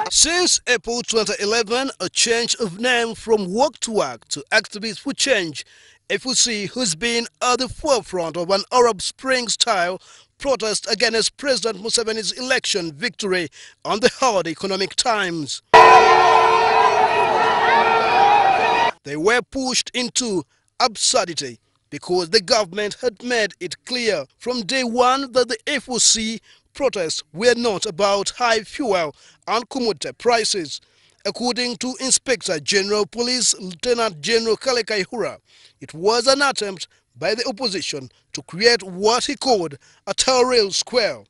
Since April 2011, a change of name from Walk to Work to Activists for Change, FUC has been at the forefront of an Arab Spring-style protest against President Museveni's election victory on the hard economic times. They were pushed into absurdity because the government had made it clear from day one that the FOC protests were not about high fuel and commodity prices. According to Inspector General Police Lieutenant General Kalekai Hura, it was an attempt by the opposition to create what he called a Tahrir Square.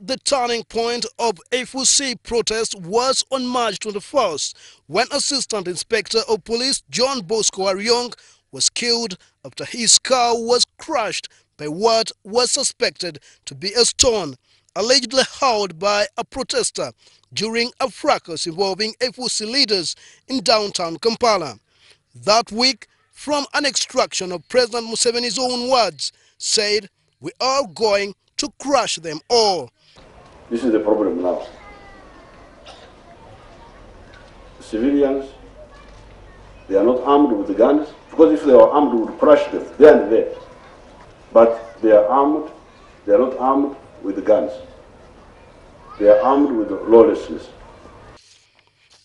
The turning point of FOC protest was on March 21st when Assistant Inspector of Police John Bosco Ariong was killed after his car was crushed by what was suspected to be a stone, allegedly hurled by a protester during a fracas involving FOC leaders in downtown Kampala. That week, from an extraction of President Museveni's own words, said, "We are going to crush them all." This is the problem now. Civilians, they are not armed with the guns, because if they were armed, we would crush them there and there. But they are armed, they are not armed with the guns. They are armed with lawlessness.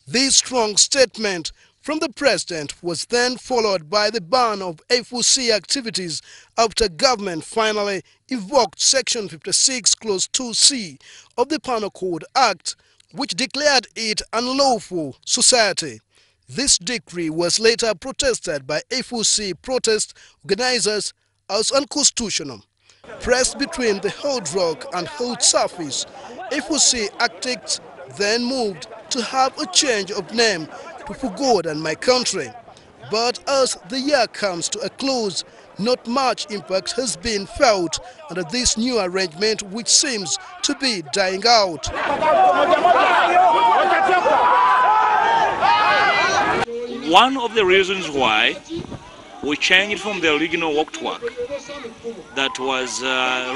This strong statement from the president was then followed by the ban of FOC activities after government finally evoked Section 56 Clause 2C of the Penal Code Act, which declared it unlawful society. This decree was later protested by FOC protest organizers as unconstitutional. Pressed between the Hard Rock and Hard Surface, FOC activists then moved to have a change of name to For God and My Country. But as the year comes to a close, not much impact has been felt under this new arrangement, which seems to be dying out. One of the reasons why we changed from the original Walk to Work that was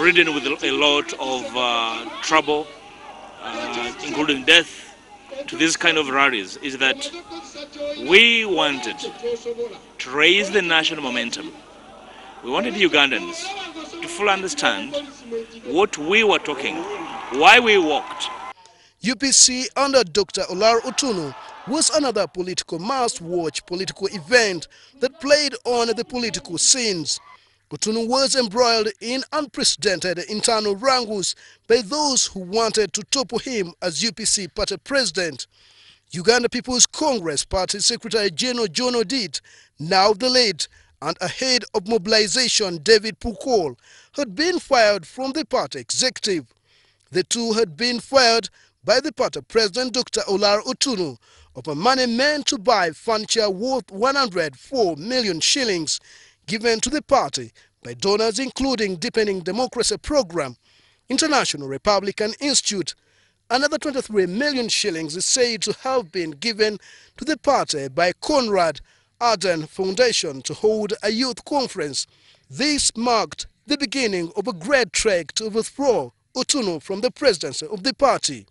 ridden with a lot of trouble, including death, to this kind of rallies is that we wanted to raise the national momentum. We wanted Ugandans to fully understand what we were talking, why we walked. UPC under Dr. Olara Otunnu was another political must-watch political event that played on the political scenes. Otunnu was embroiled in unprecedented internal wrangles by those who wanted to topple him as UPC party president. Uganda People's Congress Party Secretary General John Odit, now the lead, and ahead of mobilization David Pukol, had been fired from the party executive. The two had been fired by the party president Dr. Olara Otunnu of a money meant to buy furniture worth 104 million shillings given to the party by donors including Deepening Democracy Program, International Republican Institute. Another 23 million shillings is said to have been given to the party by Conrad Arden Foundation to hold a youth conference. This marked the beginning of a great trek to overthrow Otunnu from the presidency of the party.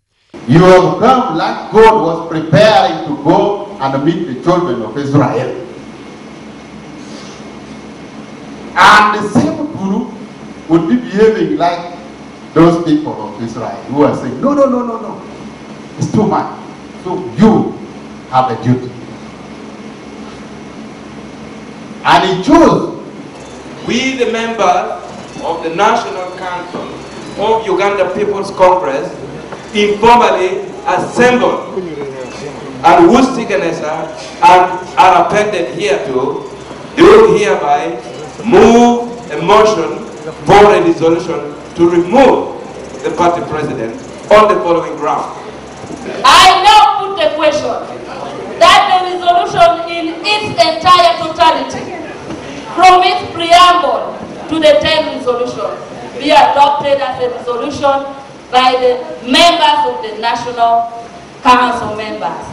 You have come like God was preparing to go and meet the children of Israel. And the same group would be behaving like those people of Israel who are saying, no, no, no, no, no, it's too much. So you have a duty. And he chose. We, the members of the National Council of Uganda People's Congress, informally assembled and whose signatures are appended hereto, do hereby move a motion for a resolution to remove the party president on the following ground. I now put the question that the resolution in its entire totality, from its preamble to the 10th resolution, be adopted as a resolution by the members of the National Council members.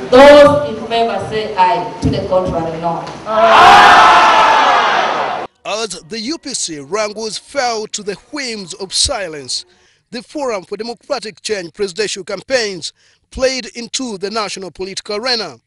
Those in favor say aye, to the contrary, no. As the UPC wrangles fell to the whims of silence, the Forum for Democratic Change presidential campaigns played into the national political arena.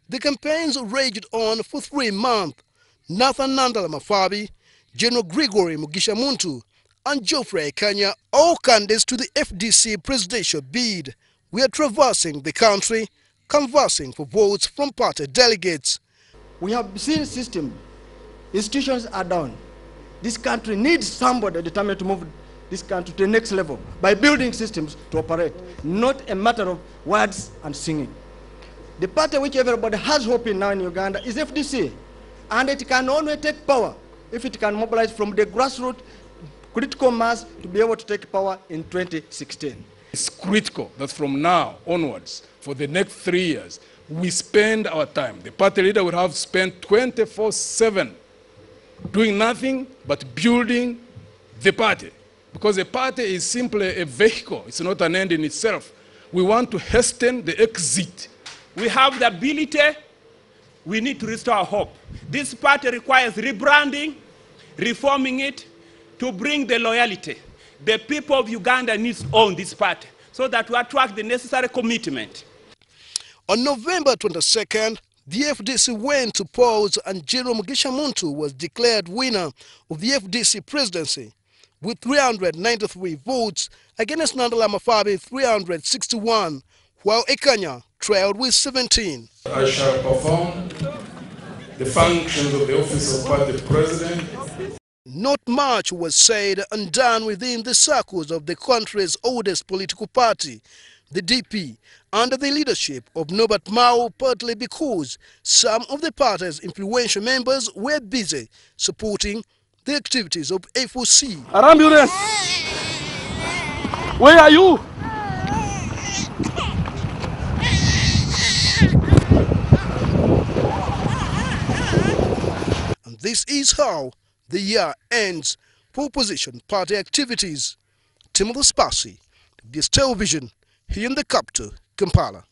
The campaigns raged on for 3 months. Nathan Nandala Mafabi, General Gregory Mugisha Muntu, and Geoffrey Kanya, all candidates to the FDC presidential bid, were traversing the country, canvassing for votes from party delegates. We have seen system, institutions are down. This country needs somebody determined to move this country to the next level by building systems to operate, not a matter of words and singing. The party which everybody has hope in now in Uganda is FDC, and it can only take power if it can mobilize from the grassroots critical mass to be able to take power in 2016. It's critical that from now onwards, for the next 3 years, we spend our time. The party leader will have spent 24/7 doing nothing but building the party. Because the party is simply a vehicle, it's not an end in itself. We want to hasten the exit. We have the ability, we need to restore hope. This party requires rebranding, reforming it, to bring the loyalty. The people of Uganda need to own this party so that we attract the necessary commitment. On November 22nd, the FDC went to polls and General Mugisha Muntu was declared winner of the FDC presidency with 393 votes against Nandala Mafabi 361, while Ekanya trailed with 17. I shall perform the functions of the office of party president. Not much was said and done within the circles of the country's oldest political party, the DP, under the leadership of Norbert Mao, partly because some of the party's influential members were busy supporting the activities of FOC. Ambulance! Where are you? And this is how the year ends for opposition party activities. Sibasi, this television here in the capital, Kampala.